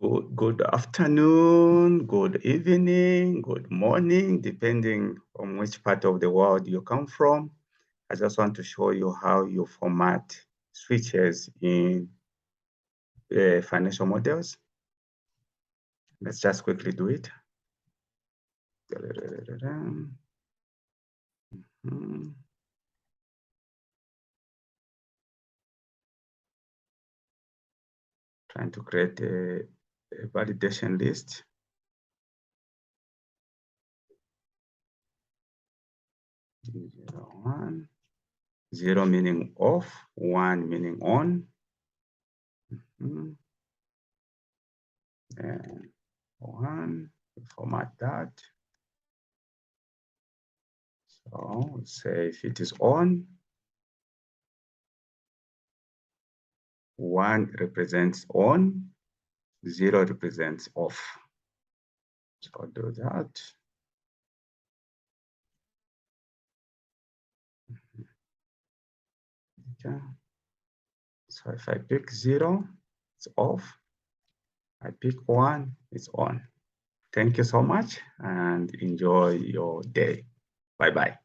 Good afternoon, good evening, good morning, depending on which part of the world you come from. I just want to show you how you format switches in financial models. Let's just quickly do it. Trying to create a validation list. Zero, 1. 0 meaning off, 1 meaning on. And 1, format that. So say if it is on, 1 represents on, 0 represents off. So I'll do that. Okay. So if I pick 0, it's off. I pick 1, it's on. Thank you so much and enjoy your day. Bye-bye.